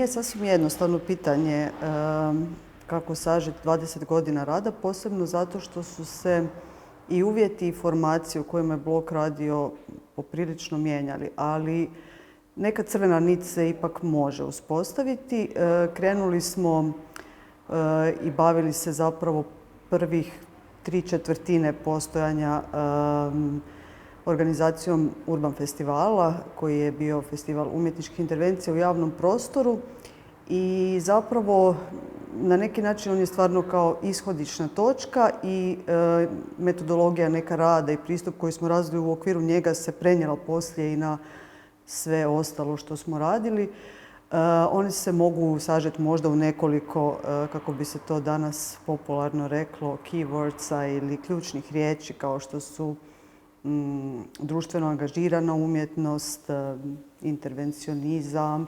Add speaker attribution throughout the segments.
Speaker 1: nije sasvim jednostavno pitanje kako sažeti 20 godina rada, posebno zato što su se i uvjeti i formacije u kojima je blok radio poprilično mijenjali, ali neka crvena nit se ipak može uspostaviti. Krenuli smo i bavili se zapravo prvih 3/4 postojanja organizacijom Urban festivala, koji je bio festival umjetničkih intervencija u javnom prostoru i zapravo na neki način on je stvarno kao ishodišna točka i metodologija neka rada i pristup koji smo razvili u okviru njega se prenijela poslije i na sve ostalo što smo radili. Oni se mogu sažeti možda u nekoliko, kako bi se to danas popularno reklo, keywordsa ili ključnih riječi kao što su društveno angažirana umjetnost, intervencionizam.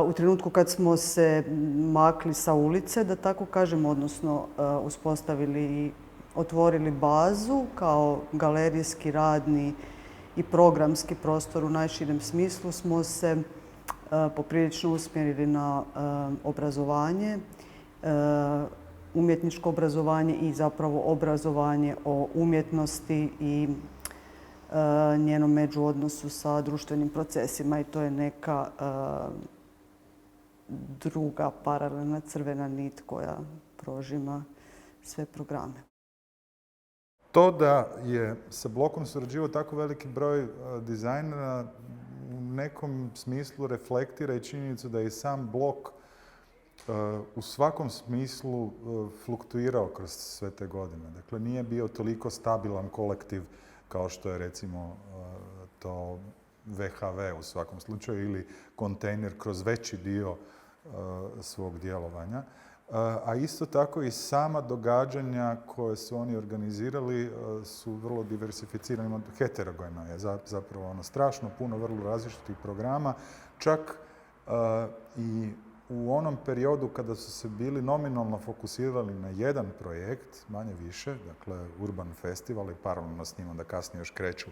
Speaker 1: U trenutku kad smo se makli sa ulice, da tako kažem, odnosno uspostavili i otvorili bazu kao galerijski, radni i programski prostor u najširem smislu, smo se poprilično usmjerili na obrazovanje, umjetničko obrazovanje i zapravo obrazovanje o umjetnosti i njenom međuodnosu sa društvenim procesima i to je neka druga paralelna crvena nit koja prožima sve programe.
Speaker 2: To da je sa blokom surađivao tako veliki broj dizajnera u nekom smislu reflektira i činjenicu da je i sam blok u svakom smislu fluktuirao kroz sve te godine. Dakle, nije bio toliko stabilan kolektiv kao što je recimo to VHV u svakom slučaju ili kontejner kroz veći dio svog djelovanja. A isto tako i sama događanja koje su oni organizirali su vrlo diversificirani, heterogeno je zapravo strašno puno vrlo različitih programa, čak i u onom periodu kada su se bili nominalno fokusirali na jedan projekt, manje više, dakle Urban festival i paralelno s njim onda kasnije još kreću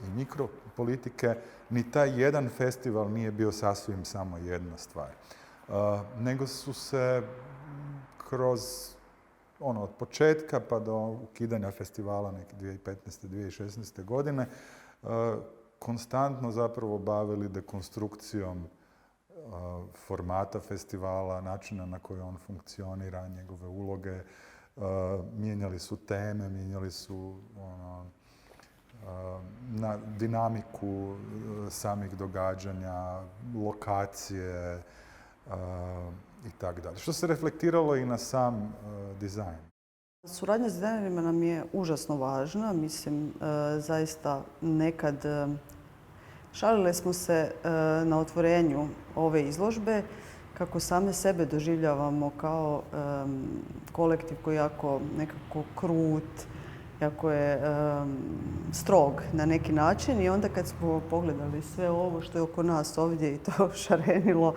Speaker 2: i mikropolitike, ni taj jedan festival nije bio sasvim samo jedna stvar. Nego su se kroz od početka pa do ukidanja festivala neke 2015. 2016. godine konstantno zapravo bavili dekonstrukcijom formata festivala, načina na koji on funkcionira, njegove uloge, mijenjali su teme, mijenjali su na dinamiku samih događanja, lokacije i tako dalje. Što se reflektiralo i na sam dizajn.
Speaker 1: Suradnja s dizajnerima nam je užasno važna. Mislim, zaista nekad šalile smo se na otvorenju ove izložbe kako same sebe doživljavamo kao kolektiv koji je jako nekako krut, jako je strog na neki način i onda kad smo pogledali sve ovo što je oko nas ovdje i to šarenilo,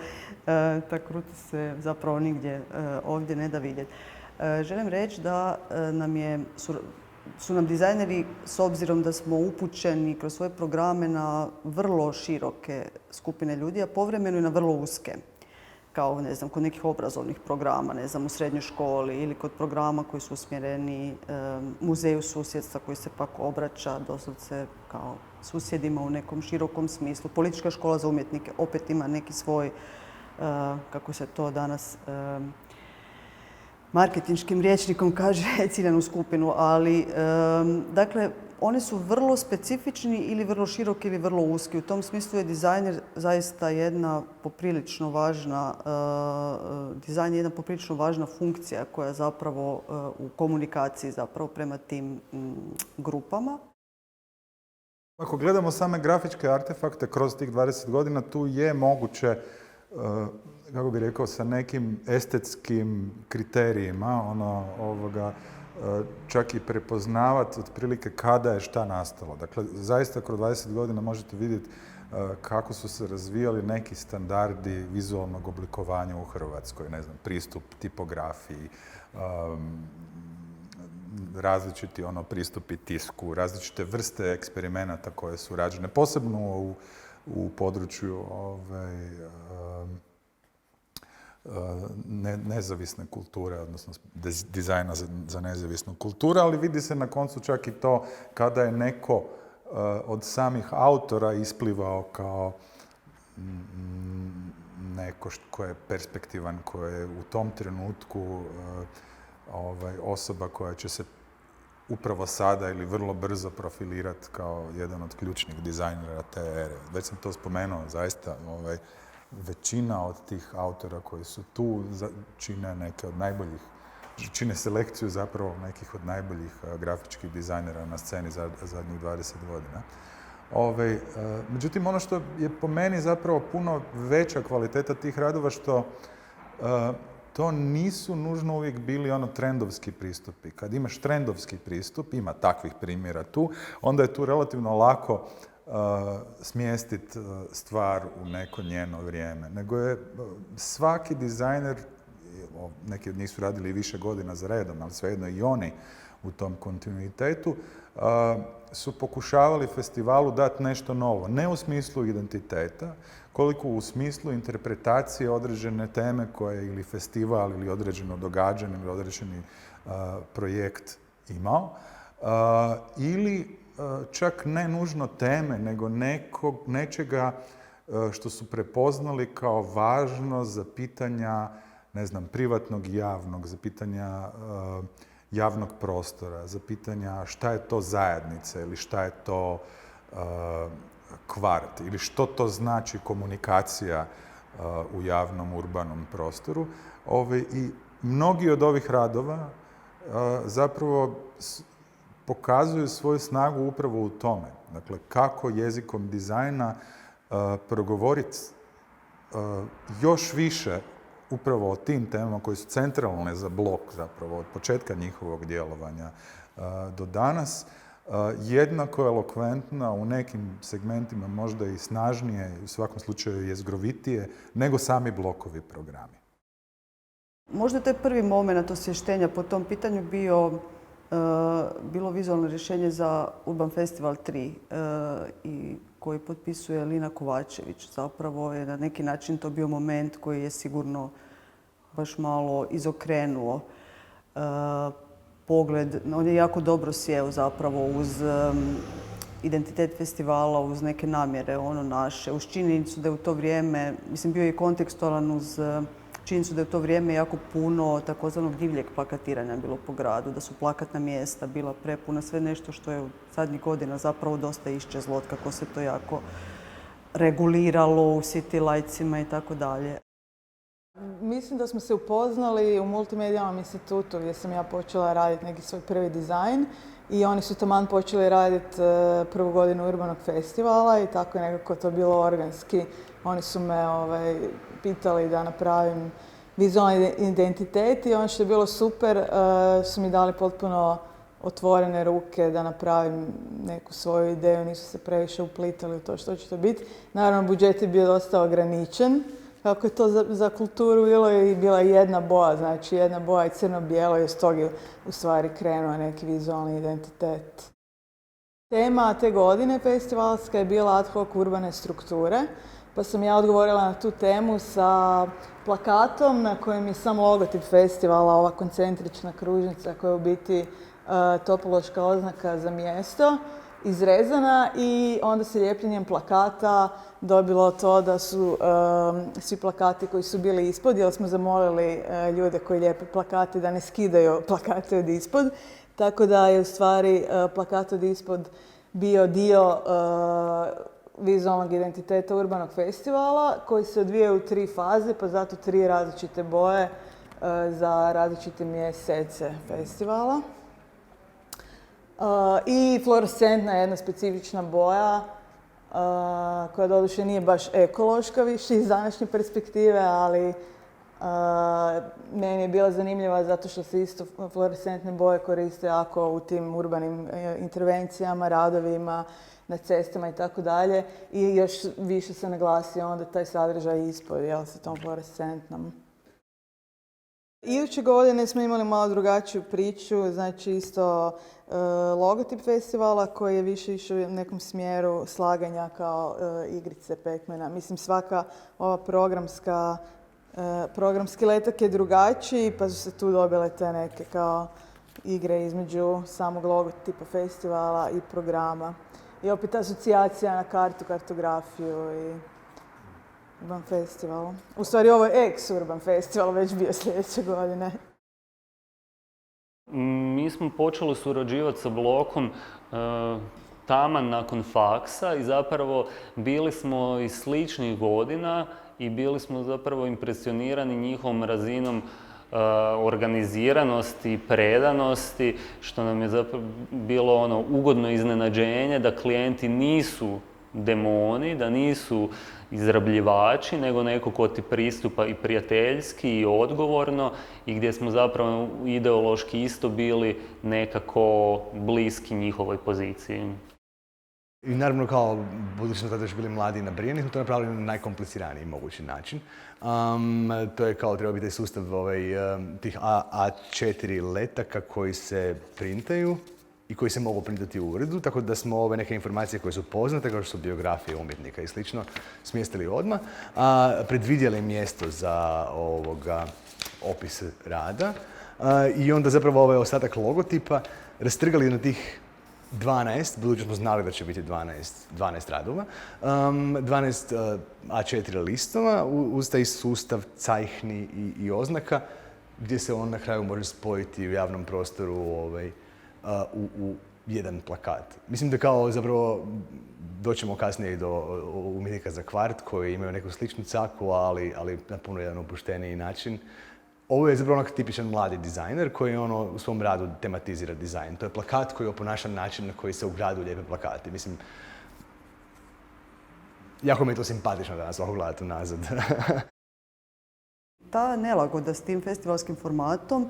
Speaker 1: ta krutost se zapravo nigdje ovdje ne da vidjeti. Želim reći da su nam dizajneri, s obzirom da smo upućeni kroz svoje programe na vrlo široke skupine ljudi, a povremeno i na vrlo uske, kao kod nekih obrazovnih programa, u srednjoj školi ili kod programa koji su usmjereni muzeju susjedstva koji se pak obraća doslovce kao susjedima u nekom širokom smislu. Politička škola za umjetnike opet ima neki svoj, kako se to danas marketinškim rječnikom kaže, ciljanu skupinu, ali dakle, oni su vrlo specifični ili vrlo široki ili vrlo uski. U tom smislu je dizajner zaista jedna poprilično važna funkcija koja zapravo u komunikaciji zapravo prema tim grupama.
Speaker 2: Ako gledamo same grafičke artefakte kroz tih 20 godina, tu je moguće, kako bih rekao, sa nekim estetskim kriterijima, čak i prepoznavati otprilike kada je šta nastalo. Dakle, zaista kroz 20 godina možete vidjeti kako su se razvijali neki standardi vizualnog oblikovanja u Hrvatskoj, pristup tipografiji, različiti pristupi tisku, različite vrste eksperimenata koje su rađene, posebno u u području nezavisne kulture, odnosno dizajna za nezavisnu kulturu, ali vidi se na koncu čak i to kada je neko od samih autora isplivao kao neko ko je perspektivan, ko je u tom trenutku osoba koja će se upravo sada ili vrlo brzo profilirati kao jedan od ključnih dizajnera te ere. Već sam to spomenuo, zaista većina od tih autora koji su tu čine neke od najboljih, čine selekciju zapravo nekih od najboljih grafičkih dizajnera na sceni za zadnjih 20 godina. Međutim, ono što je po meni zapravo puno veća kvaliteta tih radova, što to nisu nužno uvijek bili trendovski pristupi. Kad imaš trendovski pristup, ima takvih primjera tu, onda je tu relativno lako smjestiti stvar u neko njeno vrijeme. Nego je svaki dizajner, neki od njih su radili i više godina za redom, ali svejedno i oni u tom kontinuitetu, su pokušavali festivalu dati nešto novo. Ne u smislu identiteta, koliko u smislu interpretacije određene teme koje ili festival ili određeno događanje ili određeni projekt imao. Ili čak ne nužno teme, nego nečega što su prepoznali kao važno za pitanja, ne znam, privatnog i javnog, za pitanja javnog prostora, za pitanja šta je to zajednica ili šta je to kvart ili što to znači komunikacija u javnom urbanom prostoru. I mnogi od ovih radova zapravo pokazuju svoju snagu upravo u tome. Dakle, kako jezikom dizajna progovoriti još više upravo o tim temama koje su centralne za blok zapravo od početka njihovog djelovanja do danas, jednako elokventna, u nekim segmentima možda i snažnije, u svakom slučaju jezgrovitije, nego sami blokovi programi.
Speaker 1: Možda to je prvi moment osvještenja po tom pitanju bilo vizualno rješenje za Urban Festival 3 i koji potpisuje Lina Kovačević. Zapravo je na neki način to bio moment koji je sigurno baš malo izokrenuo pogled. On je jako dobro sjeo zapravo uz identitet festivala, uz neke namjere naše, uz činjenicu da je u to vrijeme, mislim bio je kontekstualan uz činjenicu da je u to vrijeme jako puno takozvanog divljeg plakatiranja bilo po gradu, da su plakatna mjesta bila prepuna, sve nešto što je u zadnjih godina zapravo dosta iščezlo, kako se to jako reguliralo u city lightsima i tako dalje.
Speaker 3: Mislim da smo se upoznali u Multimedijalnom institutu gdje sam ja počela raditi neki svoj prvi dizajn i oni su taman počeli raditi prvu godinu Urbanog festivala i tako je nekako to bilo organski. Oni su me pitali da napravim vizualni identitet i ono što je bilo super su mi dali potpuno otvorene ruke da napravim neku svoju ideju, nisu se previše uplitali u to što će to biti. Naravno, budžet je bio dosta ograničen. Kako je to za kulturu bilo i bila jedna boja, znači jedna boja i crno-bijelo i iz toga je u stvari krenuo neki vizualni identitet. Tema te godine festivalska je bila ad hoc urbane strukture, pa sam ja odgovorila na tu temu sa plakatom na kojem je sam logotip festivala, ova koncentrična kružnica koja je u biti topološka oznaka za mjesto, izrezana i onda se lijepljenjem plakata dobilo to da su svi plakati koji su bili ispod, jer smo zamolili ljude koji lijepe plakate da ne skidaju plakate od ispod, tako da je u stvari plakat od ispod bio dio vizualnog identiteta Urbanog festivala koji se odvija u 3 faze, pa zato 3 različite boje za različite mjesece festivala. I fluorescentna je jedna specifična boja koja doduše nije baš ekološka više iz današnje perspektive, ali meni je bila zanimljiva zato što se isto fluorescentne boje koriste jako u tim urbanim intervencijama, radovima, na cestama i tako dalje. I još više se naglasio onda taj sadržaj ispod, sa tom fluorescentnom. Iduće godine smo imali malo drugačiju priču, znači isto logotip festivala koji je više išao u nekom smjeru slaganja kao igrice Pac-mana. Mislim, svaka ova programski letak je drugačiji, pa su se tu dobile te neke kao igre između samog logotipa festivala i programa. I opet asocijacija na kartografiju i Urban Festivalu. U stvari ovo je ex-Urban Festival, već bio sljedeće godine.
Speaker 4: Mi smo počeli surađivati sa blokom taman nakon faksa i zapravo bili smo iz sličnih godina i bili smo zapravo impresionirani njihovom razinom organiziranosti i predanosti, što nam je zapravo bilo ugodno iznenađenje da klijenti nisu demoni, da nisu izrabljivači, nego neko ko ti pristupa i prijateljski i odgovorno i gdje smo zapravo ideološki isto bili nekako bliski njihovoj poziciji.
Speaker 5: I naravno kao, budući smo tada još bili mladi i nabrijeni, smo to napravili na najkompliciraniji mogući način. To je kao treba biti taj sustav tih A4 letaka koji se printaju i koji se mogu printati u uredu, tako da smo ove neke informacije koje su poznate, kao što su biografije umjetnika i slično, smjestili odmah, predvidjeli mjesto za opis rada i onda zapravo ovaj ostatak logotipa rastrgali na tih 12, budući smo znali da će biti 12 radova, 12 A4 listova uz taj sustav cajhni i oznaka gdje se on na kraju može spojiti u javnom prostoru u jedan plakat. Mislim da kao zapravo doćemo kasnije i do umjetnika za kvart koji imaju neku sličnu caku, ali na puno jedan opušteniji način. Ovo je zapravo onak tipičan mladi dizajner koji u svom radu tematizira dizajn. To je plakat koji oponaša način na koji se u gradu lijepe plakati. Mislim, jako mi je to simpatično danas ovako gledati nazad.
Speaker 1: Ta nelagoda s tim festivalskim formatom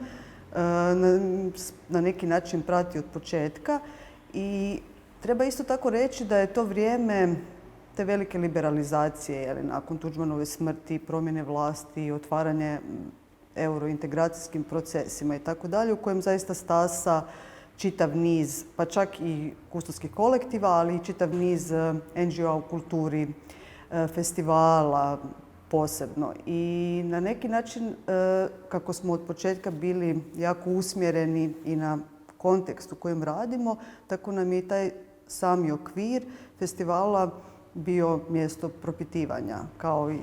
Speaker 1: na neki način prati od početka i treba isto tako reći da je to vrijeme te velike liberalizacije, nakon Tuđmanove smrti, promjene vlasti, otvaranje eurointegracijskim procesima i tako dalje, u kojem zaista stasa čitav niz, pa čak i kustovskih kolektiva, ali i čitav niz NGO-a u kulturi, festivala posebno. I na neki način, kako smo od početka bili jako usmjereni i na kontekst u kojem radimo, tako nam je i taj sami okvir festivala bio mjesto propitivanja, kao i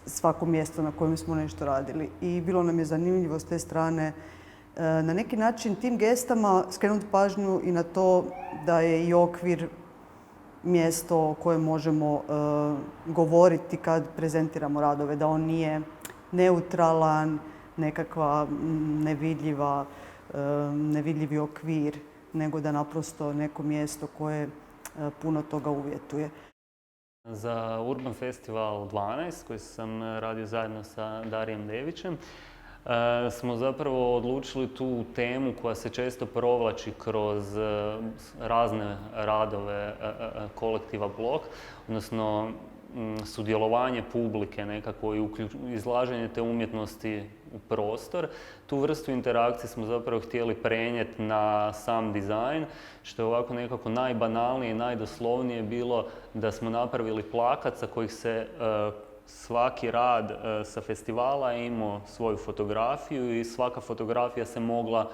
Speaker 1: svako mjesto na kojem smo nešto radili. I bilo nam je zanimljivo s te strane na neki način tim gestama skrenuti pažnju i na to da je i okvir mjesto o kojem možemo govoriti kad prezentiramo radove, da on nije neutralan, nekakva nevidljivi okvir, nego da naprosto neko mjesto koje puno toga uvjetuje.
Speaker 4: Za Urban Festival 12, koji sam radio zajedno sa Darijem Devićem, smo zapravo odlučili tu temu koja se često provlači kroz razne radove kolektiva Blok, odnosno sudjelovanje publike nekako i izlaženje te umjetnosti u prostor. Tu vrstu interakcije smo zapravo htjeli prenijeti na sam dizajn, što je ovako nekako najbanalnije i najdoslovnije bilo da smo napravili plakat sa kojih se svaki rad sa festivala imao svoju fotografiju i svaka fotografija se mogla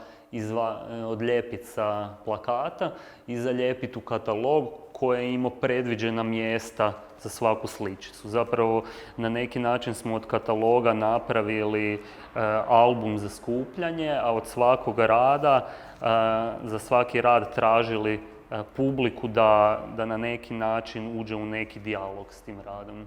Speaker 4: odlijepiti sa plakata i zalijepiti u katalog koji je imao predviđena mjesta za svaku sličicu. Zapravo na neki način smo od kataloga napravili album za skupljanje, a od svakog rada, za svaki rad tražili publiku da na neki način uđe u neki dijalog s tim radom.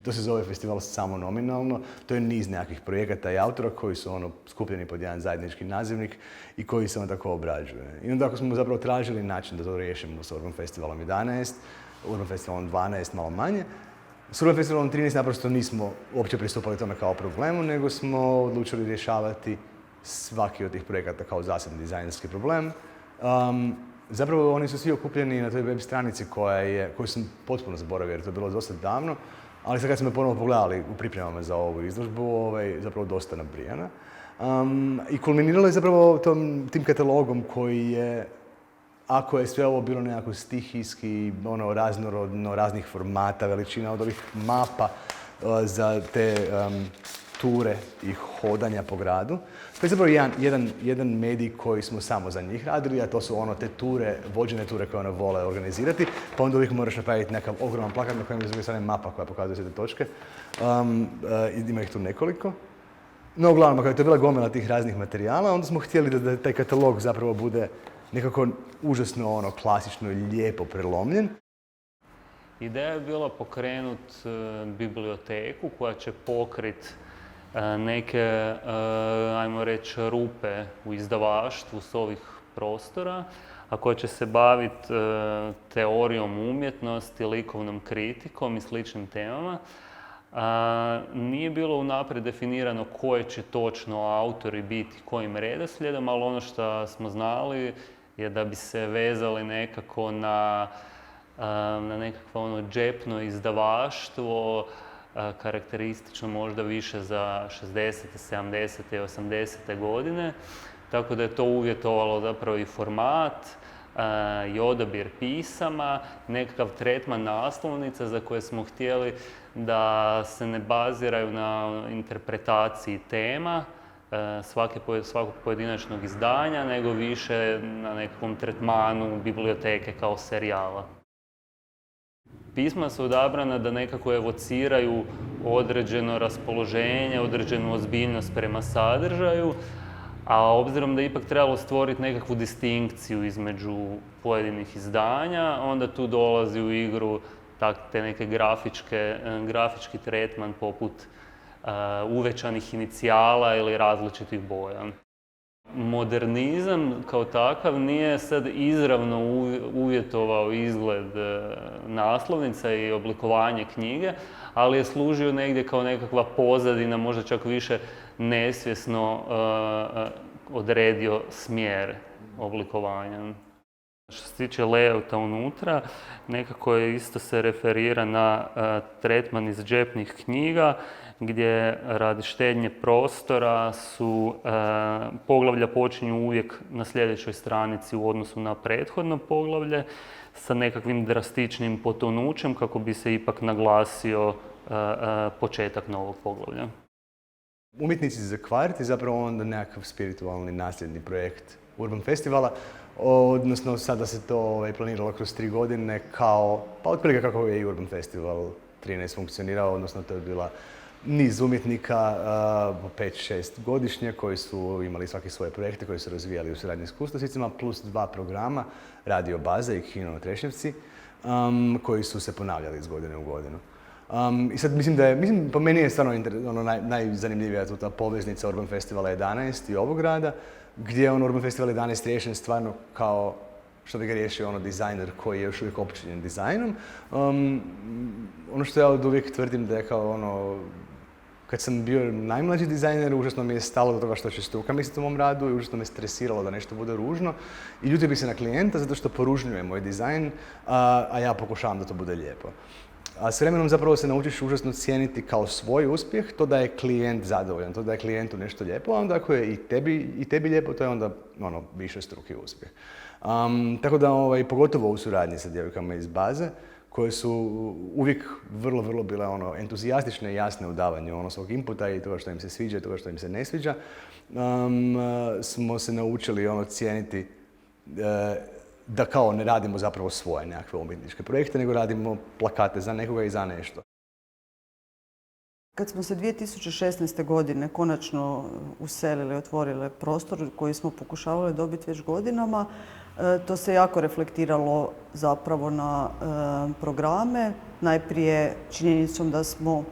Speaker 5: To se zove festival samo nominalno, to je niz nekakvih projekata i autora koji su skupljeni pod jedan zajednički nazivnik i koji se tako obrađuje. I onda ako smo zapravo tražili način da to riješimo s Urban Festivalom 11, Urban Festivalom 12 malo manje, s Urban Festivalom 13 naprosto nismo uopće pristupali tome kao problemu, nego smo odlučili rješavati svaki od tih projekata kao zasebni dizajnerski problem. Zapravo oni su svi okupljeni na toj web stranici koju sam potpuno zaboravio jer to je bilo dosta davno, Ali sad kad smo je ponovno pogledali u pripremama za ovu izložbu, zapravo dosta nabrijana. I kulminiralo je zapravo tim katalogom koji je, ako je sve ovo bilo nekako stihijski, raznorodno, raznih formata, veličina od ovih mapa za te ture i hodanja po gradu. To je zapravo jedan medij koji smo samo za njih radili, a to su te ture, vođene ture koje one vole organizirati, pa onda uvijek moraš napraviti nekakav ogroman plakat na kojem je s druge strane mapa koja pokazuje sve te točke. Ima ih tu nekoliko. No, uglavnom, kada je to bila gomila tih raznih materijala, onda smo htjeli da taj katalog zapravo bude nekako užasno klasično i lijepo prelomljen.
Speaker 4: Ideja je bila pokrenuti biblioteku koja će pokriti neke, ajmo reći, rupe u izdavaštvu s ovih prostora, a koja će se baviti teorijom umjetnosti, likovnom kritikom i sličnim temama. Nije bilo unaprijed definirano koje će točno autori biti kojim redoslijedom, ali ono što smo znali je da bi se vezali nekako na nekakvo džepno izdavaštvo, karakteristično možda više za 60., 70. i 80. godine. Tako da je to uvjetovalo zapravo i format, i odabir pisama, nekakav tretman naslovnica za koje smo htjeli da se ne baziraju na interpretaciji tema svakog pojedinačnog izdanja, nego više na nekakvom tretmanu biblioteke kao serijala. Pisma su odabrana da nekako evociraju određeno raspoloženje, određenu ozbiljnost prema sadržaju, a obzirom da je ipak trebalo stvoriti nekakvu distinkciju između pojedinih izdanja, onda tu dolazi u igru te neke grafički tretman poput uvećanih inicijala ili različitih boja. Modernizam kao takav nije sad izravno uvjetovao izgled naslovnica i oblikovanje knjige, ali je služio negdje kao nekakva pozadina, možda čak više nesvjesno odredio smjer oblikovanja. Što se tiče layouta unutra, nekako je isto se referira na tretman iz džepnih knjiga, gdje radi štednje prostora su poglavlja počinju uvijek na sljedećoj stranici u odnosu na prethodno poglavlje sa nekakvim drastičnim potonućem kako bi se ipak naglasio početak novog poglavlja.
Speaker 5: Umjetnici za kvart je zapravo onda nekakav spiritualni nasljedni projekt Urban Festivala, odnosno sada se to planiralo kroz 3 godine kao, pa otprilike kako je i Urban Festival 13 funkcionirao, odnosno to je bila niz umjetnika, 5-6 godišnje, koji su imali svaki svoje projekte koji su razvijali u suradnji s kustosicima, plus 2 programa, Radio Baza i Kino na Trešnjevci, koji su se ponavljali iz godine u godinu. I sad mislim, po meni je stvarno najzanimljivija tu ta poveznica Urban Festivala 11 i ovog grada, gdje je Urban Festival 11 riješen stvarno kao što bi ga riješio dizajner koji je još uvijek opčinjen dizajnom. Ono što ja od uvijek tvrdim da je kao kad sam bio najmlađi dizajner, užasno mi je stalo do toga što će struka misliti o mom radu i užasno me stresiralo da nešto bude ružno. I ljutio bih se na klijenta zato što poružnjuje moj dizajn, a ja pokušavam da to bude lijepo. A s vremenom zapravo se naučiš užasno cijeniti kao svoj uspjeh, to da je klijent zadovoljan, to da je klijentu nešto lijepo, a onda ako je i tebi lijepo, to je onda više struki uspjeh. Tako da, pogotovo u suradnji sa djevojkama iz baze, koje su uvijek vrlo bile entuzijastične i jasne u davanju svog inputa i toga što im se sviđa i toga što im se ne sviđa, smo se naučili cijeniti da kao ne radimo zapravo svoje nekakve umjetničke projekte, nego radimo plakate za nekoga i za nešto.
Speaker 1: Kad smo se 2016. godine konačno uselili, otvorili prostor koji smo pokušavali dobiti već godinama, to se jako reflektiralo zapravo na programe. Najprije činjenicom da smo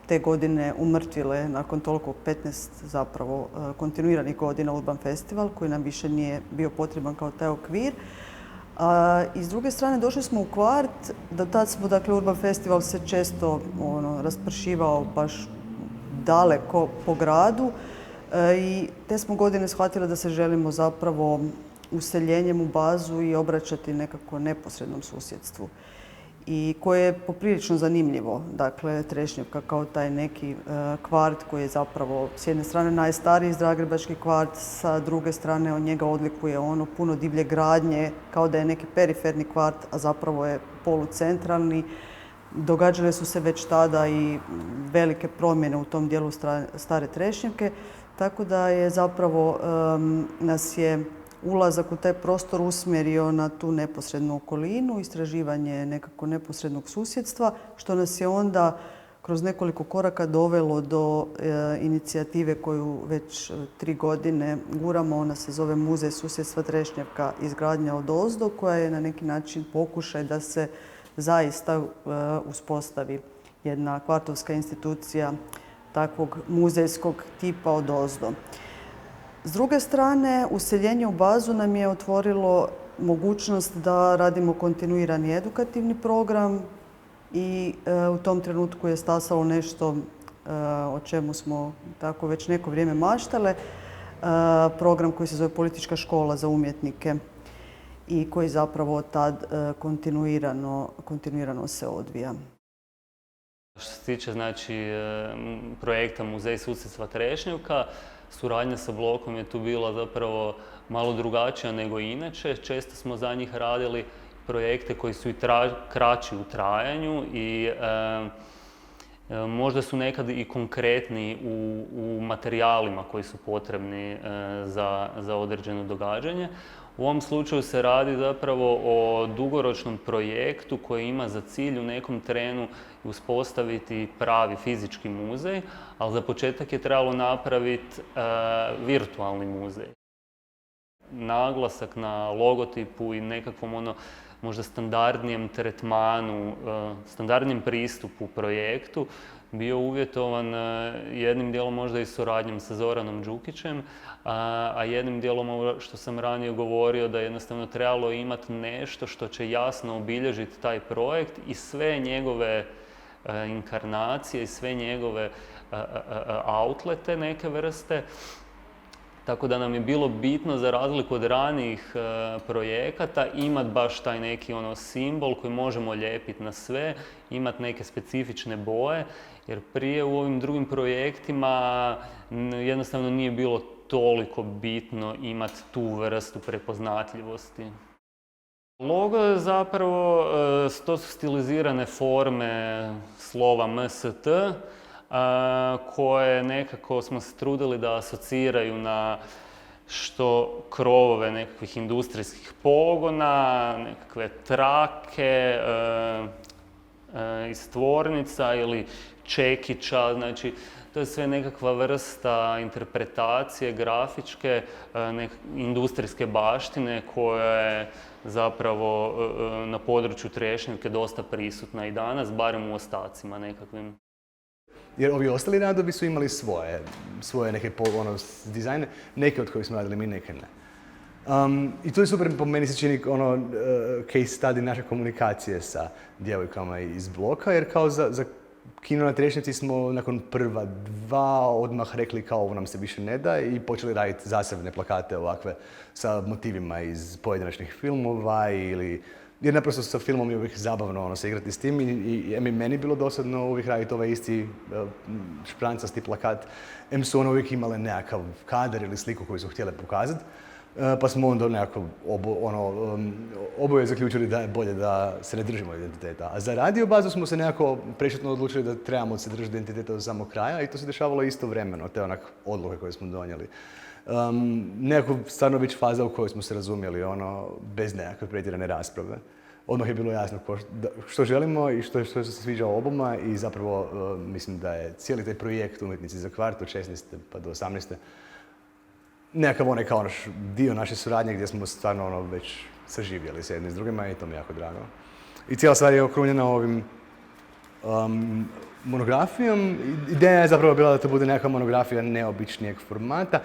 Speaker 1: te godine umrtvile nakon toliko 15 zapravo kontinuiranih godina Urban Festival koji nam više nije bio potreban kao taj okvir. I s druge strane došli smo u kvart, do tad smo, dakle, Urban Festival se često raspršivao baš daleko po gradu i te smo godine shvatili da se želimo zapravo useljenjem u bazu i obraćati nekako neposrednom susjedstvu. i koje je poprilično zanimljivo. Dakle, Trešnjevka kao taj neki kvart koji je zapravo s jedne strane najstariji zagrebački kvart, sa druge strane od njega odlikuje ono puno divlje gradnje, kao da je neki periferni kvart, a zapravo je polucentralni. Događale su se već tada i velike promjene u tom dijelu stare Trešnjevke, tako da je zapravo nas je ulazak u taj prostor usmjerio na tu neposrednu okolinu, istraživanje nekako neposrednog susjedstva, što nas je onda kroz nekoliko koraka dovelo do inicijative koju već 3 godine guramo. Ona se zove Muzej susjedstva Trešnjevka izgradnja odozdo, koja je na neki način pokušaj da se zaista uspostavi jedna kvartovska institucija takvog muzejskog tipa odozdo. S druge strane, useljenje u bazu nam je otvorilo mogućnost da radimo kontinuirani edukativni program i u tom trenutku je stasalo nešto o čemu smo tako već neko vrijeme maštale, program koji se zove Politička škola za umjetnike i koji zapravo tad kontinuirano se odvija.
Speaker 4: Što se tiče znači, projekta Muzej susjedstva Trešnjevka, suradnja sa blokom je tu bila zapravo malo drugačija nego inače. Često smo za njih radili projekte koji su i kraći u trajanju i možda su nekad i konkretni u materijalima koji su potrebni za određeno događanje. U ovom slučaju se radi zapravo o dugoročnom projektu koji ima za cilj u nekom trenu uspostaviti pravi fizički muzej, ali za početak je trebalo napraviti virtualni muzej. Naglasak na logotipu i nekakvom možda standardnijem tretmanu, standardnijem pristupu projektu bio uvjetovan jednim dijelom možda i suradnjom sa Zoranom Đukićem, a jednim dijelom ovo što sam ranije govorio da je jednostavno trebalo imati nešto što će jasno obilježiti taj projekt i sve njegove inkarnacije i sve njegove outlete neke vrste. Tako da nam je bilo bitno, za razliku od ranijih projekata, imati baš taj neki simbol koji možemo lijepiti na sve, imati neke specifične boje, jer prije u ovim drugim projektima jednostavno nije bilo toliko bitno imati tu vrstu prepoznatljivosti. Logo je zapravo, to su stilizirane forme slova MST, koje nekako smo se trudili da asociraju na što krovove nekakvih industrijskih pogona, nekakve trake iz tvornica ili čekića. Znači, to je sve nekakva vrsta interpretacije grafičke, industrijske baštine koja je zapravo na području Trešnjevke dosta prisutna i danas, barem u ostacima nekakvim.
Speaker 5: Jer ovi ostali radovi su imali svoje neke dizajne, neke od kojih smo radili mi, neke ne. I to je super, po meni se čini case study naše komunikacije sa djevojkama iz bloka, jer kao za Kino na Trešnjevci smo nakon prva 2 odmah rekli kao ovo nam se više ne da i počeli raditi zasebne plakate ovakve sa motivima iz pojedinačnih filmova ili... Jer naprosto sa filmom je uvijek zabavno se igrati s tim i meni bilo dosadno uvijek raditi ovaj isti šprancasti plakat. Su one uvijek imale nekakav kadar ili sliku koju su htjele pokazati, pa smo onda nekako oboje zaključili da je bolje da se ne držimo identiteta. A za radio bazu smo se nekako prešutno odlučili da trebamo se držati identiteta do samog kraja i to se dešavalo istovremeno, te odluke koje smo donijeli. Nekako stvarno već faza u kojoj smo se razumjeli, bez nekakve pretjerane rasprave. Odmah je bilo jasno što želimo i što se sviđa oboma i zapravo mislim da je cijeli taj projekt Umjetnici za kvart od 16. pa do 18. nekakav kao naš dio naše suradnje gdje smo stvarno već saživjeli se jedni s drugima i to mi je jako drago. I cijela stvar je okrunjena ovim monografijom. Ideja je zapravo bila da to bude nekakva monografija neobičnijeg formata,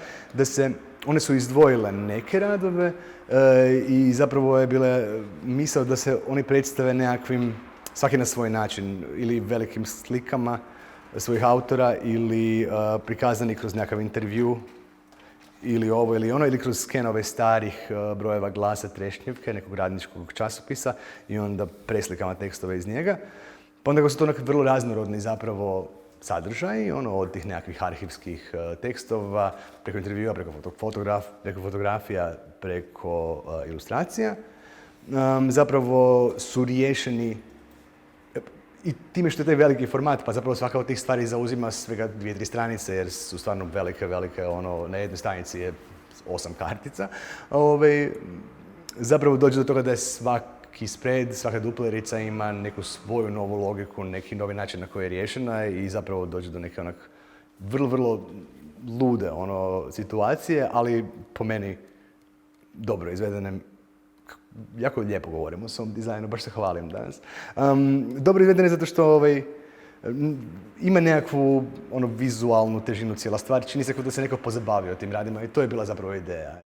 Speaker 5: one su izdvojile neke radove i zapravo je bila misao da se oni predstave nekakvim, svaki na svoj način, ili velikim slikama svojih autora ili prikazani kroz nekakav intervju ili ovo ili ono, ili kroz skenove starih brojeva glasa Trešnjevke, nekog radničkog časopisa i onda preslikama tekstove iz njega. Pa onda su to vrlo raznorodni zapravo sadržaji, od tih nekakvih arhivskih tekstova, preko intervjua, preko fotografija, preko ilustracija. Zapravo su riješeni i time što je taj veliki format, pa zapravo svaka od tih stvari zauzima svega 2-3 stranice, jer su stvarno velike, na jednoj stranici je 8 kartica. Zapravo dođe do toga da je svaki spread, svaka duplerica ima neku svoju novu logiku, neki novi način na koji je riješena i zapravo dođe do neke vrlo lude situacije, ali po meni dobro izvedene. Jako lijepo govorim o svom dizajnu, baš se hvalim danas. Dobro izvedene zato što ima nekakvu vizualnu težinu cijela stvar. Čini se kao da se neko pozabavio tim radima i to je bila zapravo ideja.